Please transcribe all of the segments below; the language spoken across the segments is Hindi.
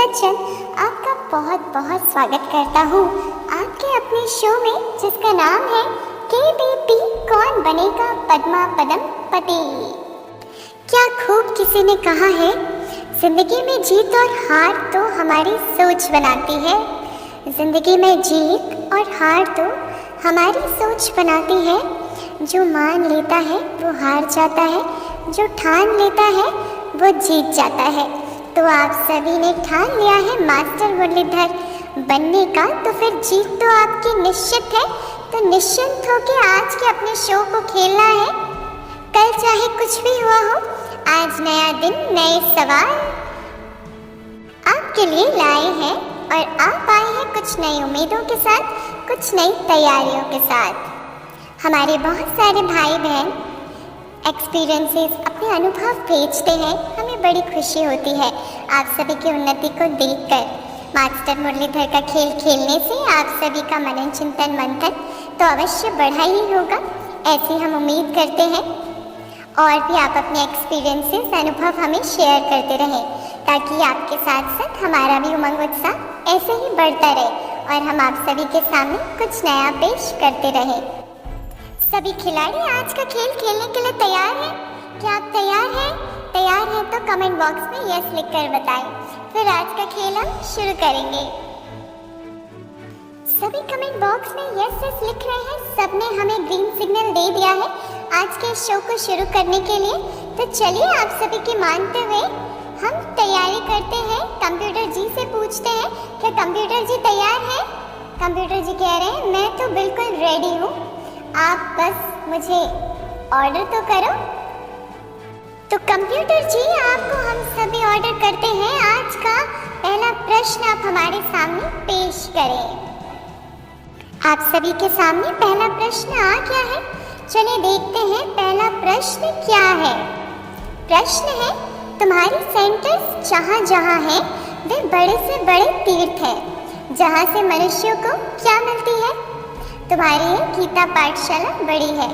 बच्चन आपका बहुत बहुत स्वागत करता हूँ आपके अपने शो में जिसका नाम है KBP कौन बनेगा पद्मा पदम पति। क्या खूब किसी ने कहा है, जिंदगी में जीत और हार तो हमारी सोच बनाती है। जिंदगी में जीत और हार तो हमारी सोच बनाती है। जो मान लेता है वो हार जाता है, जो ठान लेता है वो जीत जाता है। तो आप सभी ने ठान लिया है मास्टर मुरलीधर बनने का, तो फिर जीत तो आपकी निश्चित है। तो निश्चिंत होकर आज के अपने शो को खेलना है। कल चाहे कुछ भी हुआ हो, आज नया दिन नए सवाल आपके लिए लाए हैं और आप आए हैं कुछ नई उम्मीदों के साथ, कुछ नई तैयारियों के साथ। हमारे बहुत सारे भाई बहन एक्सपीरियंसेस अपने अनुभव भेजते हैं, हमें बड़ी खुशी होती है आप सभी की उन्नति को देखकर। मास्टर मुरलीधर का खेल खेलने से आप सभी का मनन चिंतन मंथन तो अवश्य बढ़ा ही होगा, ऐसी हम उम्मीद करते हैं। और भी आप अपने एक्सपीरियंसेस अनुभव हमें शेयर करते रहें, ताकि आपके साथ साथ हमारा भी उमंग उत्साह ऐसे ही बढ़ता रहे और हम आप सभी के सामने कुछ नया पेश करते रहें। सभी खिलाड़ी आज का खेल खेलने के लिए तैयार हैं? क्या आप तैयार हैं? तैयार हैं तो कमेंट बॉक्स में यस लिखकर बताएं, फिर आज का खेल हम शुरू करेंगे। सभी कमेंट बॉक्स में यस यस लिख रहे हैं, सबने हमें ग्रीन सिग्नल दे दिया है आज के शो को शुरू करने के लिए। तो चलिए आप सभी की मानते हुए हम तैयारी करते हैं। कंप्यूटर जी से पूछते हैं, क्या कंप्यूटर जी तैयार हैं? कंप्यूटर जी कह रहे हैं मैं तो बिल्कुल रेडी हूँ, आप बस मुझे ऑर्डर तो करो। तो कंप्यूटर जी आपको हम सभी ऑर्डर करते हैं, आज का पहला प्रश्न आप हमारे सामने पेश करें। आप सभी के सामने पहला प्रश्न आ गया है, चलिए देखते हैं पहला प्रश्न क्या है। प्रश्न है, तुम्हारी सेंटर्स जहाँ जहाँ हैं वे बड़े से बड़े तीर्थ हैं, जहाँ से मनुष्यों को क्या मिलती है? तुम्हारी ये गीता पाठशाला बड़ी है।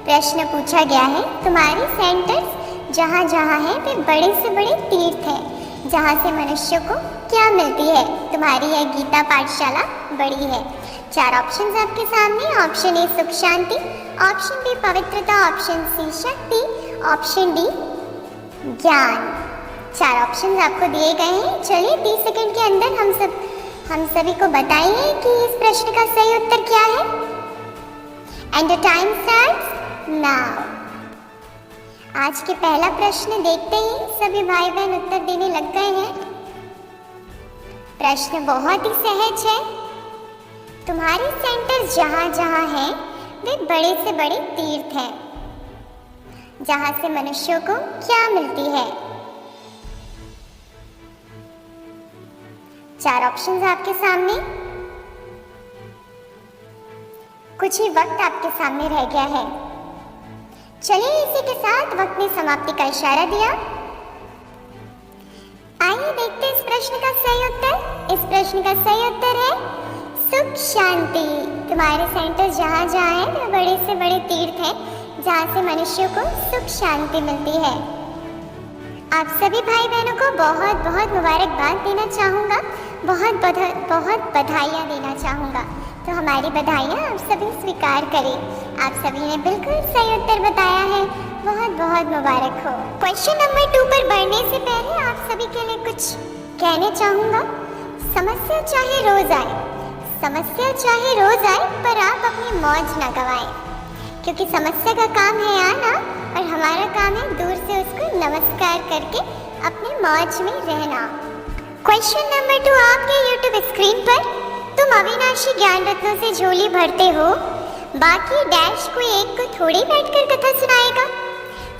प्रश्न पूछा गया है, तुम्हारी सेंटर्स जहाँ जहाँ हैं वे बड़े से बड़े तीर्थ हैं, जहाँ से मनुष्यों को क्या मिलती है? तुम्हारी यह गीता पाठशाला बड़ी है। चार ऑप्शंस आपके सामने, ऑप्शन ए सुख शांति, ऑप्शन बी पवित्रता, ऑप्शन सी शक्ति, ऑप्शन डी ज्ञान। चार ऑप्शंस आपको दिए गए हैं। चलिए 30 सेकंड के अंदर हम सभी को बताइए कि इस प्रश्न का सही उत्तर क्या है। And the time starts now. आज के पहला प्रश्न देखते ही सभी भाई बहन उत्तर देने लग गए हैं। प्रश्न बहुत ही सहज है, तुम्हारे सेंटर जहाँ जहाँ हैं वे बड़े से बड़े तीर्थ हैं, जहाँ से मनुष्यों को क्या मिलती है? चार ऑप्शंस आपके सामने, कुछ ही वक्त आपके सामने रह गया है। चलिए इसी के साथ वक्त ने समाप्ति का इशारा दिया। आइए देखते हैं इस प्रश्न का सही उत्तर। इस प्रश्न का सही उत्तर है सुख शांति। तुम्हारे सेंटर जहाँ जहाँ हैं वे बड़े से बड़े तीर्थ हैं, जहाँ से मनुष्यों को सुख शांति मिलती है। आप सभी भाई बहनों को बहुत बहुत मुबारकबाद देना चाहूँगा, बहुत बधाइयाँ देना चाहूँगा। तो हमारी बधाइयाँ आप सभी स्वीकार करें, आप सभी ने बिल्कुल सही उत्तर बताया है, बहुत बहुत मुबारक हो। क्वेश्चन नंबर 2 पर बढ़ने से पहले आप सभी के लिए कुछ कहने चाहूँगा। समस्या चाहे रोज आए, समस्या चाहे रोज आए, पर आप अपनी मौज न गवाएं, क्योंकि समस्या का काम है आना और हमारा काम है दूर से उसको नमस्कार करके अपने मौज में रहना। क्वेश्चन नंबर 2 आपके YouTube स्क्रीन पर, तुम अविनाशी ज्ञान रत्नों से झोली भरते हो, बाकी डैश कोई एक को थोड़ी बैठकर कथा सुनाएगा।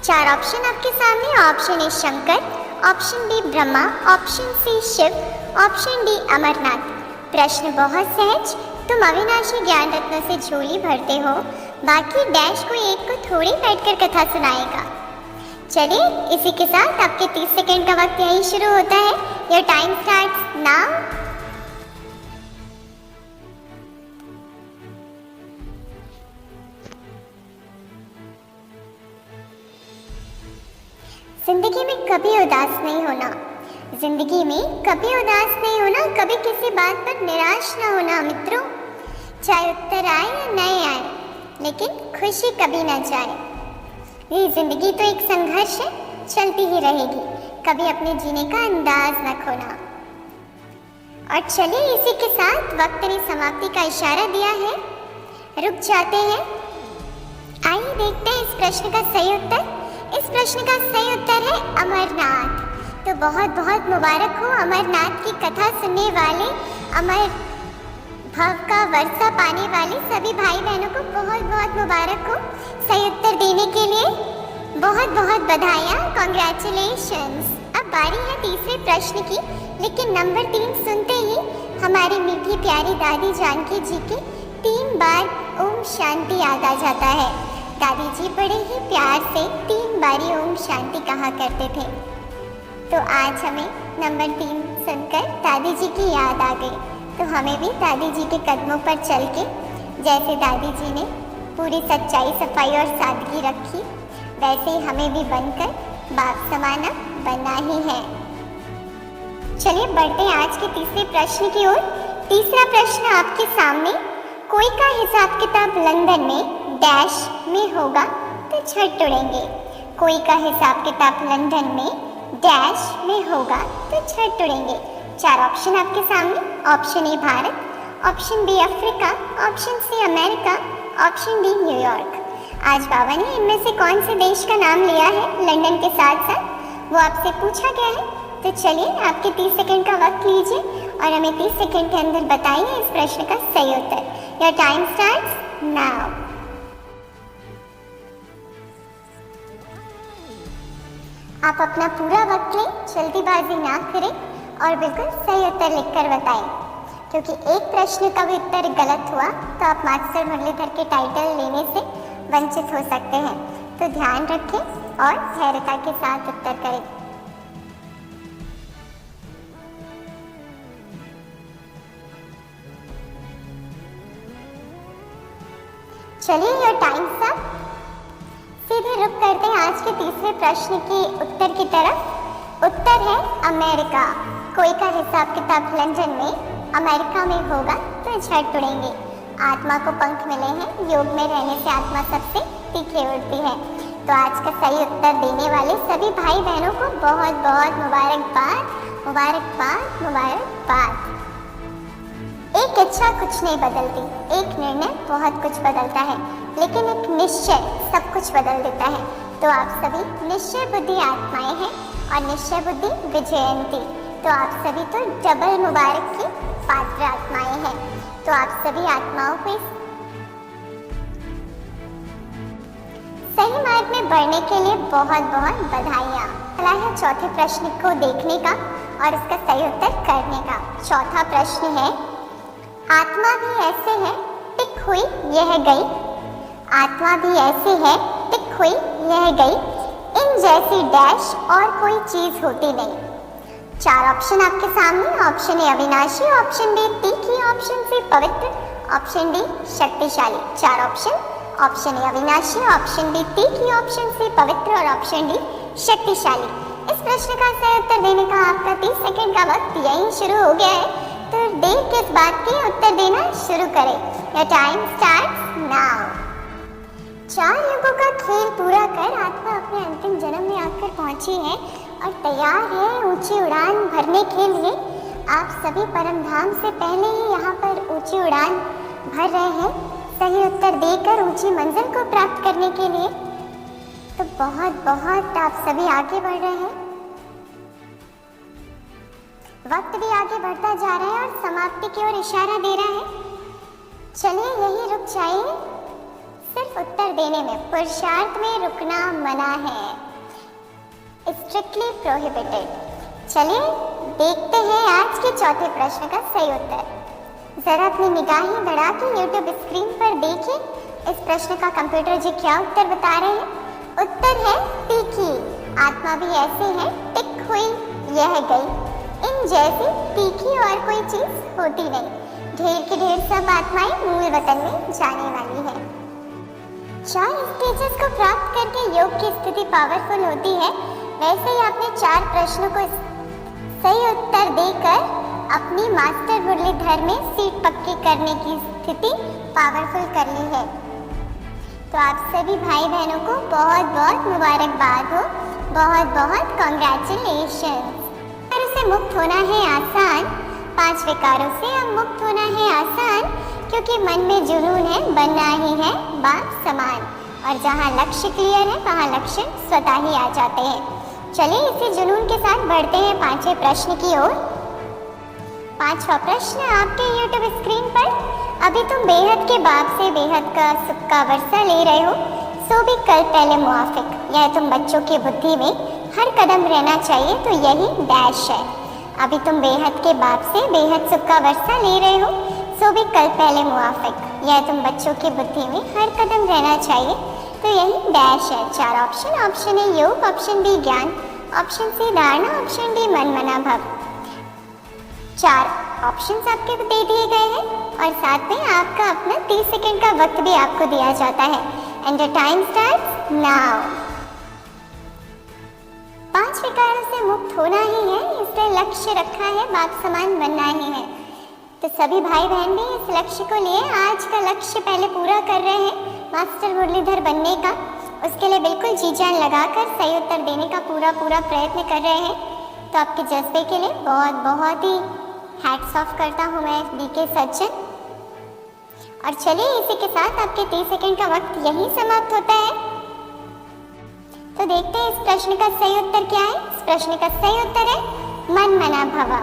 चार ऑप्शन आपके सामने, option A Shankar, option B Brahma, option C Shiv, option D Amarnath. प्रश्न बहुत सहज, तुम अविनाशी ज्ञान रत्नों से झोली भरते हो, बाकी डैश कोई एक को थोड़ी बैठकर कथा सुनाएगा। चलिए इसी के साथ आपके 30 सेकंड का वक्त यहीं शुरू होता है। Your time starts now. जिंदगी में कभी उदास नहीं होना, जिंदगी में कभी उदास नहीं होना, कभी किसी बात पर निराश ना होना मित्रों। चाहे उत्तर आए या नहीं आए, लेकिन खुशी कभी ना जाए। ये जिंदगी तो एक संघर्ष है, चलती ही रहेगी, कभी अपने जीने का अंदाज न खोना। और चलिए इसी के साथ वक्त ने समाप्ति का इशारा दिया है, रुक जाते हैं। आइए देखते हैं इस प्रश्न का सही उत्तर। इस प्रश्न का सही उत्तर है अमरनाथ। तो बहुत बहुत मुबारक हो अमरनाथ की कथा सुनने वाले, अमर भाव का वर्षा पाने वाले सभी भाई बहनों को बहुत बहुत मुबारक हो सही उत्तर देने के लिए। बहुत बहुत बधाइयाँ, कॉन्ग्रेचुलेशंस। अब बारी है तीसरे प्रश्न की, लेकिन नंबर 3 सुनते ही हमारी मीठी प्यारी दादी जानकी जी के 3 बार ओम शांति याद आ जाता है। दादी जी बड़े ही प्यार से 3 बारी ओम शांति कहा करते थे। तो आज हमें नंबर 3 सुनकर दादी जी की याद आ गई, तो हमें भी दादी जी के कदमों पर चल के, जैसे दादी जी ने पूरी सच्चाई, सफाई और सादगी रखी, वैसे ही हमें भी बनकर बाप समाना बनना ही है। चलिए बढ़ते हैं आज के तीसरे प्रश्न की ओर। तीसरा प्रश्न आपके सामने, कोई का हिसाब किताब लंदन में डैश में होगा तो छत तोड़ेंगे। कोई का हिसाब किताब लंदन में डैश में होगा तो छत तोड़ेंगे। 4 ऑप्शन आपके सामने। Option A Bharat, option B Africa, option C America, option D New York. आज बाबा ने इनमें से कौन से देश का नाम लिया है लंदन के साथ साथ, वो आपसे पूछा गया है। तो चलिए आपके 30 सेकंड का वक्त लीजिए और हमें 30 सेकंड के अंदर बताइए इस प्रश्न का सही उत्तर। Your time starts now. आप अपना पूरा वक्त लें, जल्दीबाजी ना करें और बिल्कुल सही उत्तर लिखकर बताएं, क्योंकि एक प्रश्न का भी उत्तर गलत हुआ तो आप मास्टर मुरलीधर के टाइटल लेने से वंचित हो सकते हैं। तो ध्यान रखें और धैर्यता के साथ उत्तर करें। चलिए योर टाइम अप। सीधे रुक करते हैं आज के तीसरे प्रश्न के उत्तर की तरफ। उत्तर है अमेरिका। कोई का हिसाब किताब लंदन में अमेरिका में होगा तो छत तोड़ेंगे। आत्मा को पंख मिले हैं, योग में रहने से आत्मा सबसे तीखे उड़ती है। तो आज का सही उत्तर देने वाले सभी भाई बहनों को बहुत बहुत मुबारकबाद, मुबारकबाद, मुबारकबाद। एक इच्छा कुछ नहीं बदलती, एक निर्णय बहुत कुछ बदलता है, लेकिन एक निश्चय सब कुछ बदल देता है। तो आप सभी निश्चय बुद्धि आत्माएं हैं और निश्चय बुद्धि विजयंती। तो आप सभी तो डबल मुबारक की पात्र आत्माएं हैं। तो आप सभी आत्माओं को इस सही मार्ग में बढ़ने के लिए बहुत बहुत बधाइयाँ। चला है चौथे प्रश्न को देखने का और इसका सही उत्तर करने का। चौथा प्रश्न है, आत्मा भी ऐसे है टिक हुई यह गई। आत्मा भी ऐसी है टिक हुई यह गई, इन जैसी डैश और कोई चीज होती नहीं। 4 ऑप्शन आपके सामने। ऑप्शन ए अविनाशी, ऑप्शन बी तीखी, ऑप्शन सी पवित्र, ऑप्शन डी शक्तिशाली। 4 ऑप्शन। ऑप्शन ए अविनाशी, ऑप्शन बी तीखी, ऑप्शन सी पवित्र और ऑप्शन डी शक्तिशाली। इस प्रश्न का सही उत्तर देने का आपका 30 सेकंड का वक्त यहीं शुरू हो गया है। तो देर किस बात की, उत्तर देना शुरू करें। Your time starts now. 4 युगों का खेल पूरा कर आत्मा अपने अंतिम जन्म में आकर पहुंची है और तैयार है ऊंची उड़ान भरने के लिए। आप सभी परम धाम से पहले ही यहाँ पर ऊंची उड़ान भर रहे हैं, सही उत्तर देकर ऊंची मंजिल को प्राप्त करने के लिए। तो बहुत बहुत आप सभी आगे बढ़ रहे हैं। वक्त भी आगे बढ़ता जा रहा है और समाप्ति की ओर इशारा दे रहा है। चलिए यही रुक जाइए, सिर्फ उत्तर देने में। पुरुषार्थ में रुकना मना है, स्ट्रिक्टली प्रोहिबिटेड। चलिए देखते हैं आज के चौथे प्रश्न का सही उत्तर। जरा अपनी निगाहें बढ़ा के यूट्यूब स्क्रीन पर देखें इस प्रश्न का कंप्यूटर जी क्या उत्तर बता रहे हैं। उत्तर है तीखी। आत्मा भी ऐसे है टिक हुई यह गई, इन जैसी तीखी और कोई चीज होती नहीं। ढेर की ढेर सब आत्माएं मूल वतन में जाने वाली है। 4 स्टेजेस को प्राप्त करके योग की स्थिति पावरफुल होती है। वैसे ही आपने 4 प्रश्नों को सही उत्तर देकर अपनी मास्टर मुरलीधर में सीट पक्की करने की स्थिति पावरफुल कर ली है। तो आप सभी भाई बहनों को बहुत बहुत मुबारकबाद हो, बहुत बहुत कॉन्ग्रेचुलेशन। से मुक्त होना है आसान, 5 विकारों से अब मुक्त होना है आसान, क्योंकि मन में जुनून है, बनना ही है बाप समान। और जहाँ लक्ष्य क्लियर है वहाँ लक्ष्य स्वतः ही आ जाते हैं। चलिए इसी जुनून के साथ बढ़ते हैं 5वें प्रश्न की ओर। 5वां प्रश्न आपके YouTube स्क्रीन पर। अभी तुम बेहद के बाप से बेहद का सुख का वर्षा ले रहे हो, सो भी कल पहले मुआफिक। यह तुम बच्चों की बुद्धि में हर कदम रहना चाहिए, तो यही डैश है। अभी तुम बेहद के बाप से बेहद सुख का वर्षा ले रहे हो, सो भी कल पहले मुआफिक। यह तुम बच्चों की बुद्धि में हर कदम रहना चाहिए, तो यही डैश है। 4 ऑप्शन। ऑप्शन ए योग, ऑप्शन बी ज्ञान, ऑप्शन सी धारणा, ऑप्शन डी मन मना भव। 4 ऑप्शंस आपके दे दिए गए हैं और साथ में आपका अपना 30 सेकंड का वक्त भी आपको दिया जाता है। And the time starts now. 5 विकारों से मुक्त होना ही है, इसलिए लक्ष्य रखा है बाप समान बनना ही है। तो सभी भाई बहन भी इस लक्ष्य को लिए आज का लक्ष्य पहले पूरा कर रहे हैं, मास्टर मुरलीधर बनने का। उसके लिए बिल्कुल जी जान लगाकर सही उत्तर देने का पूरा प्रयत्न कर रहे हैं। तो आपके जज्बे के लिए बहुत बहुत ही हैट्स ऑफ करता हूँ मैं बीके सज्जन। और चलिए इसी के साथ आपके 30 सेकंड का वक्त यही समाप्त होता है। तो देखते हैं इस प्रश्न का सही उत्तर क्या है। इस प्रश्न का सही उत्तर है मन मना भवा।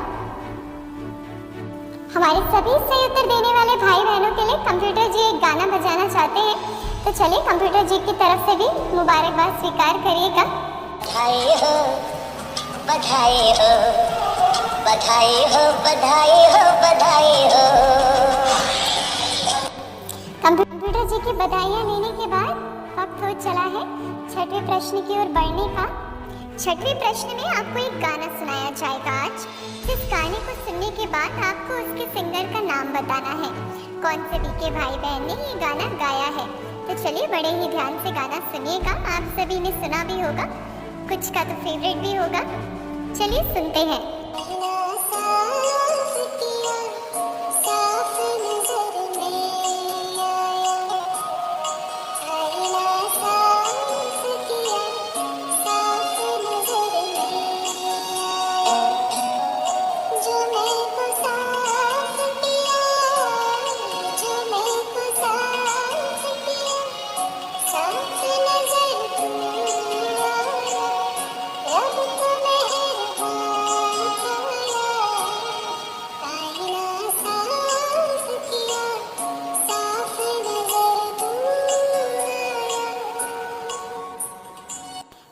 हमारे सभी सही उत्तर देने वाले भाई बहनों के लिए कंप्यूटर जी एक गाना बजाना चाहते हैं, तो चलिए कंप्यूटर जी की तरफ से भी मुबारकबाद स्वीकार करिएगा। बधाई हो, बधाई हो, बधाई हो, बधाई हो, बधाई हो। कंप्यूटर जी की बधाइयाँ लेने के बाद वक्त हो चला है 6वें प्रश्न की ओर बढ़ने का। 6वें प्रश्न में आपको एक गाना सुनाया जाएगा आज। इस गाने को सुनने के बाद आपको उसके सिंगर का नाम बताना है, कौन से बीके भाई बहन ने ये गाना गाया है। तो चलिए बड़े ही ध्यान से गाना सुनिएगा। आप सभी ने सुना भी होगा, कुछ का तो फेवरेट भी होगा। चलिए सुनते हैं।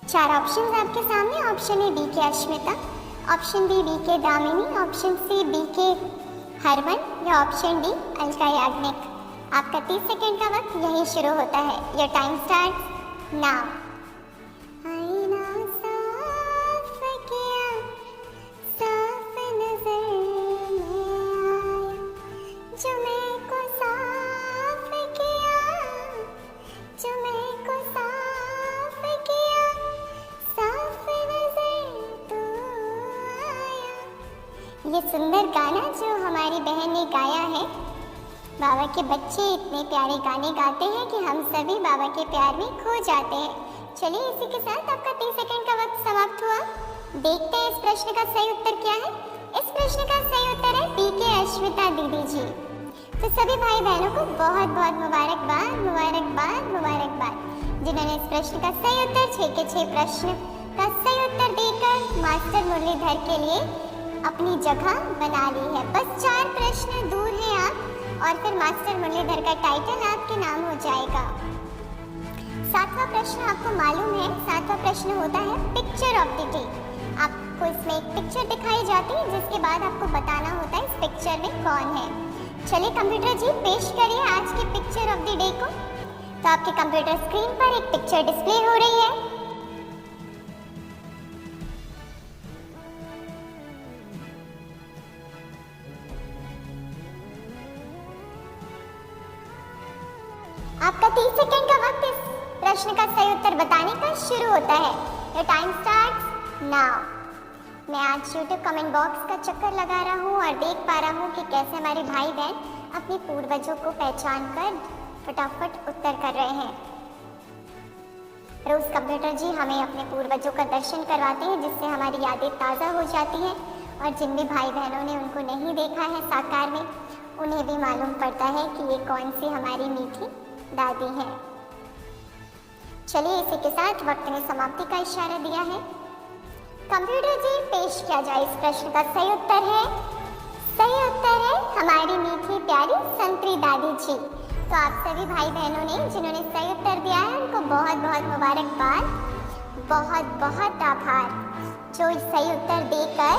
चार ऑप्शंस आपके सामने। ऑप्शन ए बी के अश्मिता, ऑप्शन बी के दामिनी, ऑप्शन सी बी के हरमन या ऑप्शन डी अलका याग्निक। आपका 30 सेकंड का वक्त यही शुरू होता है। Your time starts now. ये सुंदर गाना जो हमारी बहन ने गाया है, बाबा के बच्चे इतने प्यारे गाने गाते हैं कि हम सभी बाबा के प्यार में खो जाते हैं। चलिए इसी के साथ आपका 30 सेकंड का वक्त समाप्त हुआ। देखते हैं इस प्रश्न का सही उत्तर क्या है। इस प्रश्न का सही उत्तर है बी के अश्मिता दीदी जी। तो सभी भाई बहनों को बहुत बहुत मुबारकबाद, मुबारकबाद, मुबारकबाद, जिन्होंने इस प्रश्न का सही उत्तर 6 के 6 प्रश्न का सही उत्तर देकर मास्टर मुरलीधर के लिए अपनी जगह बना ली है। बस 4 प्रश्न दूर हैं आप और फिर मास्टर मुरलीधर का टाइटल आपके नाम हो जाएगा। 7वां प्रश्न आपको मालूम है, 7वां प्रश्न होता है पिक्चर ऑफ द डे। आपको इसमें एक पिक्चर दिखाई जाती है जिसके बाद आपको बताना होता है इस पिक्चर में कौन है। चलिए कंप्यूटर जी पेश करिए आज के पिक्चर ऑफ द डे को। तो आपके कंप्यूटर स्क्रीन पर एक पिक्चर डिस्प्ले हो रही है। आपका 30 सेकंड का वक्त इस प्रश्न का सही उत्तर बताने का शुरू होता है। Your time starts now. मैं आज YouTube कमेंट बॉक्स का चक्कर लगा रहा हूँ और देख पा रहा हूँ कि कैसे हमारे भाई बहन अपने पूर्वजों को पहचान कर फटाफट उत्तर कर रहे हैं। रोज कंप्यूटर जी हमें अपने पूर्वजों का दर्शन करवाते हैं, जिससे हमारी यादें ताज़ा हो जाती हैं और जिन भी भाई बहनों ने उनको नहीं देखा है साकार में, उन्हें भी मालूम पड़ता है कि ये कौन सी हमारी मीठी दादी है। चलिए इसी के साथ वक्त ने समाप्ति का इशारा दिया है। कंप्यूटर जी पेश किया जाए इस प्रश्न का सही उत्तर है हमारी मीठी प्यारी संतरी दादी जी। तो आप सभी भाई बहनों ने जिन्होंने सही उत्तर दिया है उनको बहुत बहुत मुबारकबाद, बहुत बहुत आभार, जो सही उत्तर देकर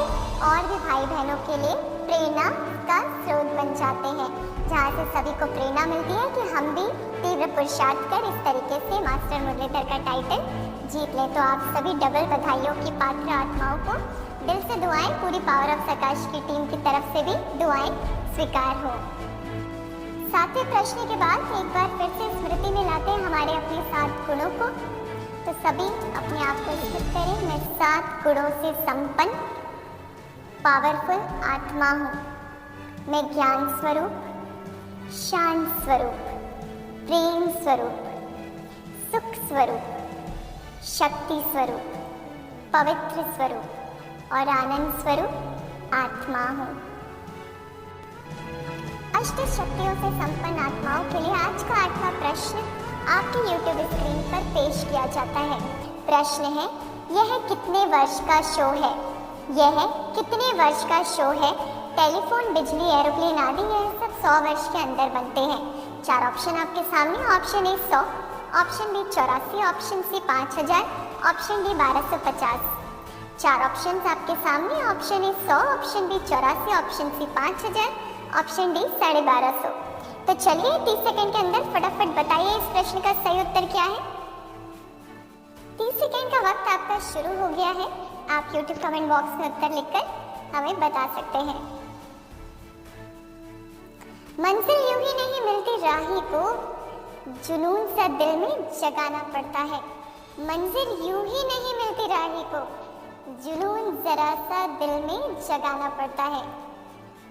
और भी भाई बहनों के लिए प्रेरणा का स्रोत बन जाते हैं, जहाँ से सभी को प्रेरणा मिलती है कि हम भी तीव्र पुरुषार्थ कर इस तरीके से मास्टर मुरलीधर का टाइटल जीत लें। तो आप सभी डबल बधाइयों की पात्र आत्माओं को दिल से दुआएं, पूरी पावर ऑफ प्रकाश की टीम की तरफ से भी दुआएं स्वीकार हो। सातवें प्रश्न के बाद एक बार फिर से स्मृति में लाते हैं हमारे अपने 7 गुणों को। तो सभी अपने आप को स्थित करें। मैं 7 गुणों से संपन्न पावरफुल आत्मा हूँ। मैं ज्ञान स्वरूप, शांत स्वरूप, प्रेम स्वरूप, सुख स्वरूप, शक्ति स्वरूप, पवित्र स्वरूप और आनंद स्वरूप आत्मा हूँ। अष्ट शक्तियों से संपन्न आत्माओं के लिए आज का 8वां प्रश्न आपके YouTube स्क्रीन पर पेश किया जाता है। प्रश्न है, यह कितने वर्ष का शो है? यह कितने वर्ष का शो है? टेलीफोन, बिजली, एरोप्लेन आदि यह सब 100 वर्ष के अंदर बनते हैं। 4 ऑप्शन आपके सामने। Option A 100, option B 84, option C 5000, option D 1250। 4 option आपके सामने। Option A 100, option B 84, option C 5000, option D 1250। तो चलिए 30 सेकंड के अंदर फटाफट बताइए इस प्रश्न का सही उत्तर क्या है। 30 सेकंड का वक्त आपका शुरू हो गया है। आप YouTube कमेंट बॉक्स में उत्तर लिखकर हमें बता सकते हैं। मंजिल यूं ही नहीं मिलती राही को, जुनून सा दिल में जगाना पड़ता है। मंजिल यूं ही नहीं मिलती राही को, जुनून जरा सा दिल में जगाना पड़ता है।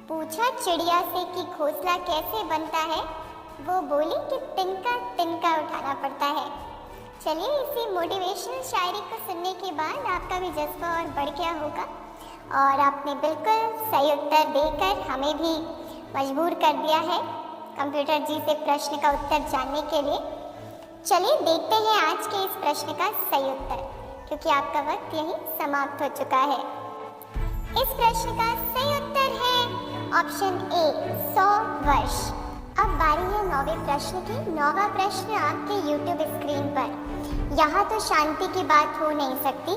पूछा चिड़िया से कि घोंसला कैसे बनता है, वो बोली कि तिनका तिनका उठाना पड़ता है। चलिए इसी मोटिवेशनल शायरी को सुनने के बाद आपका भी जज्बा और बढ़ गया होगा और आपने बिल्कुल सही उत्तर देकर हमें भी मजबूर कर दिया है कंप्यूटर जी से प्रश्न का उत्तर जानने के लिए। चलिए देखते हैं आज के इस प्रश्न का सही उत्तर, क्योंकि आपका वक्त यही समाप्त हो चुका है। इस प्रश्न का सही उत्तर है ऑप्शन ए 100 वर्ष। अब बारी है 9वें प्रश्न की। 9वां प्रश्न आपके YouTube स्क्रीन पर। यहाँ तो शांति की बात हो नहीं सकती,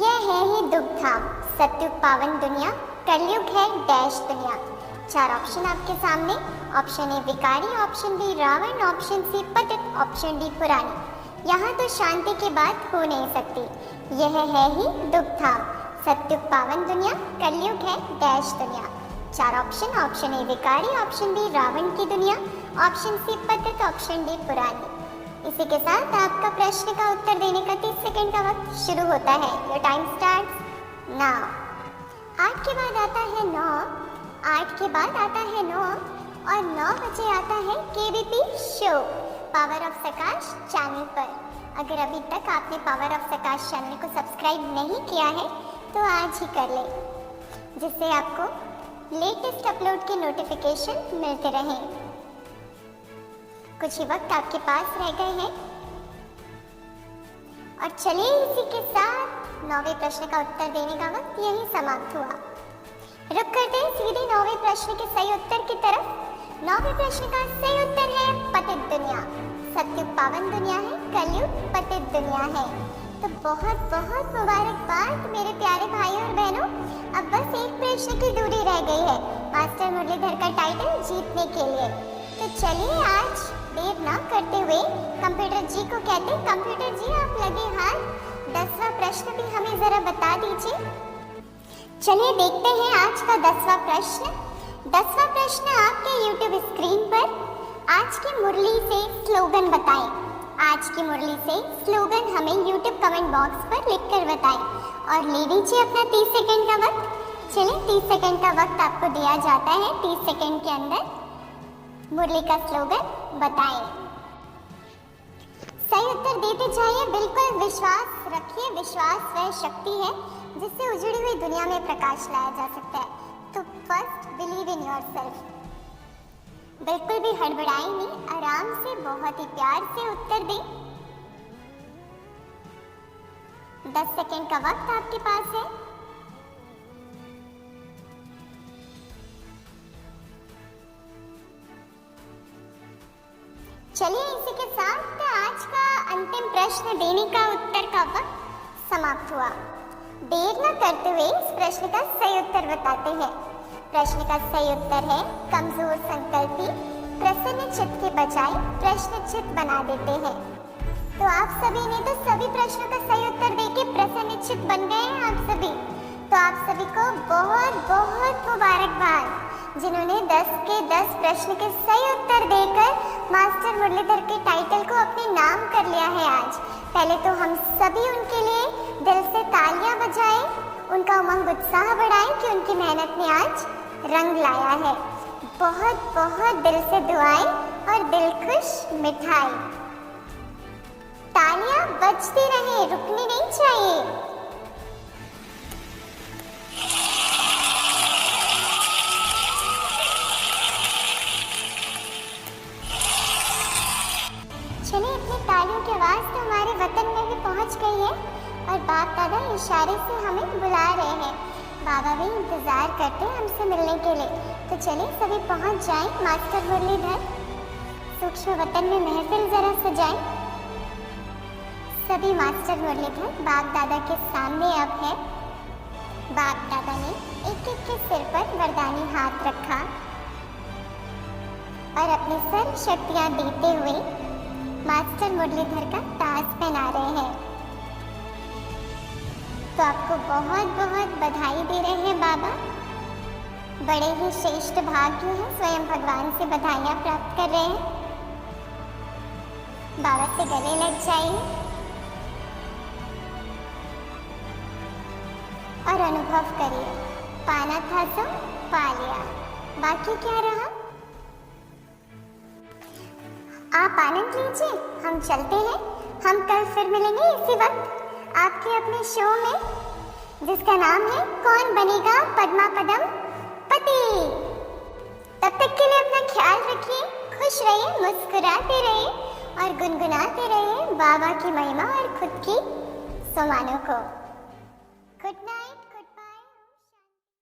यह है ही दुखधाम, सत्युग पावन दुनिया, कलयुग है डैश दुनिया। 4 ऑप्शन आपके सामने। ऑप्शन ए विकारी, option B Ravan, option C पतित, ऑप्शन डी पुरानी। यहाँ तो शांति की बात हो नहीं सकती, यह है ही दुखधाम, सत्युग पावन दुनिया, कलयुग है डैश दुनिया। 4 ऑप्शन। ऑप्शन ए विकारी, ऑप्शन बी रावण की दुनिया, ऑप्शन सी पतित, ऑप्शन डी पुरानी। इसी के साथ आपका प्रश्न का उत्तर देने का 30 सेकंड का वक्त शुरू होता है। Your time starts now. 8 के बाद आता है 9, 8 के बाद आता है 9 और 9 बजे आता है KBP show power of Prakash channel पर। अगर अभी तक आपने पावर ऑफ प्रकाश चैनल को सब्सक्राइब नहीं किया है तो आज ही कर ले, जिससे आपको लेटेस्ट अपलोड की नोटिफिकेशन मिलते रहें। कुछ ही वक्त आपके पास रह गए हैं और चलिए इसी के साथ 9वें प्रश्न का उत्तर देने का वक्त यही समाप्त हुआ। रुक करते हैं सीधे 9वें प्रश्न के सही उत्तर की तरफ। 9वें प्रश्न का सही उत्तर है पतित दुनिया। सत्युग पावन दुनिया है, कलयुग पतित दुनिया है। तो बहुत बहुत मुबारकबाद मेरे प्यारे भाइयों और बहनों। अब बस एक प्रश्न की दूरी रह गई है मास्टर मुरलीधर का टाइटल जीतने के लिए। तो चलिए आज देर ना करते हुए कंप्यूटर जी को कहते हैं, कंप्यूटर जी आप लगे हाथ 10वां प्रश्न भी हमें जरा बता दीजिए। चलिए देखते हैं आज का 10वां प्रश्न। 10वां प्रश्न आपके YouTube स्क्रीन पर। आज की मुरली से स्लोगन बताएं। आज की मुरली से स्लोगन हमें YouTube कमेंट बॉक्स पर लिखकर बताएं। और ले लीजिए अपना 30 सेकंड का वक्त। चलिए 30 सेकंड का वक्त आपको दिया जाता है। 30 सेकंड के अंदर मुरली का स्लोगन बताएं। सही उत्तर देते जाइए, बिल्कुल विश्वास रखिए। विश्वास वह शक्ति है जिससे उजड़ी हुई दुनिया में प्रकाश लाया जा सकता है। तो फर्स्ट बिलीव इन योरसेल्फ। बिल्कुल भी हड़बड़ाएं नहीं, आराम से बहुत ही प्यार से उत्तर दें। 10 सेकंड का वक्त आपके पास है। चलिए इसी के साथ आज का अंतिम प्रश्न देने का उत्तर का वक्त समाप्त हुआ। देर न करते हुए इस प्रश्न का सही उत्तर बताते हैं। प्रश्न का सही उत्तर है कमजोर संकल्पी प्रसन्न चित्त के बजाय प्रश्न चित्त बना देते हैं। तो आप सभी ने तो सभी प्रश्नों का सही उत्तर देके प्रसन्न चित्त बन गए हैं आप सभी। तो आप सभी को बहुत बहुत मुबारकबाद जिन्होंने 10 के 10 प्रश्न के सही उत्तर देकर मास्टर मुरलीधर के टाइटल को अपने नाम कर लिया है आज। पहले तो हम सभी उनके लिए दिल से तालियां बजाएं, उनका उमंग उत्साह बढ़ाएं कि उनकी मेहनत ने आज रंग लाया है। बहुत बहुत दिल से दुआएं और दिल खुश मिठाई। तालियां बजती रहे, रुकनी नहीं चाहिए। चलिए अपनी तालियों की आवाज तो हमारे वतन में भी पहुंच गई है और बाप दादा इशारे से हमें बुला रहे हैं। बाबा भी इंतजार करते हैं हमसे मिलने के लिए। तो चलिए सभी पहुंच जाएं मास्टर मुरलीधर सूक्ष्म वतन में महफिल जरा सजाएं। सभी मास्टर मुरलीधर बाप दादा के सामने अब है। बाप दादा ने एक एक के सिर पर वरदानी हाथ रखा और अपनी सर्व शक्तियां देते हुए मास्टर मुरलीधर का ताज पहना रहे हैं। तो आपको बहुत बहुत बधाई दे रहे हैं बाबा। बड़े ही श्रेष्ठ भाग्य हैं, स्वयं भगवान से बधाइयां प्राप्त कर रहे हैं। बाबा से गले लग जाइए और अनुभव करिए। पाना था तो पा लिया, बाकी क्या रहा। आप आनंद लीजिए, हम चलते हैं। हम कल फिर मिलेंगे इसी वक्त आपके अपने शो में जिसका नाम है कौन बनेगा पद्मा पदम पति। तब तक के लिए अपना ख्याल रखिए, खुश रहिए, मुस्कुराते रहिए और गुनगुनाते रहिए बाबा की महिमा और खुद की सुमानों को। Good night.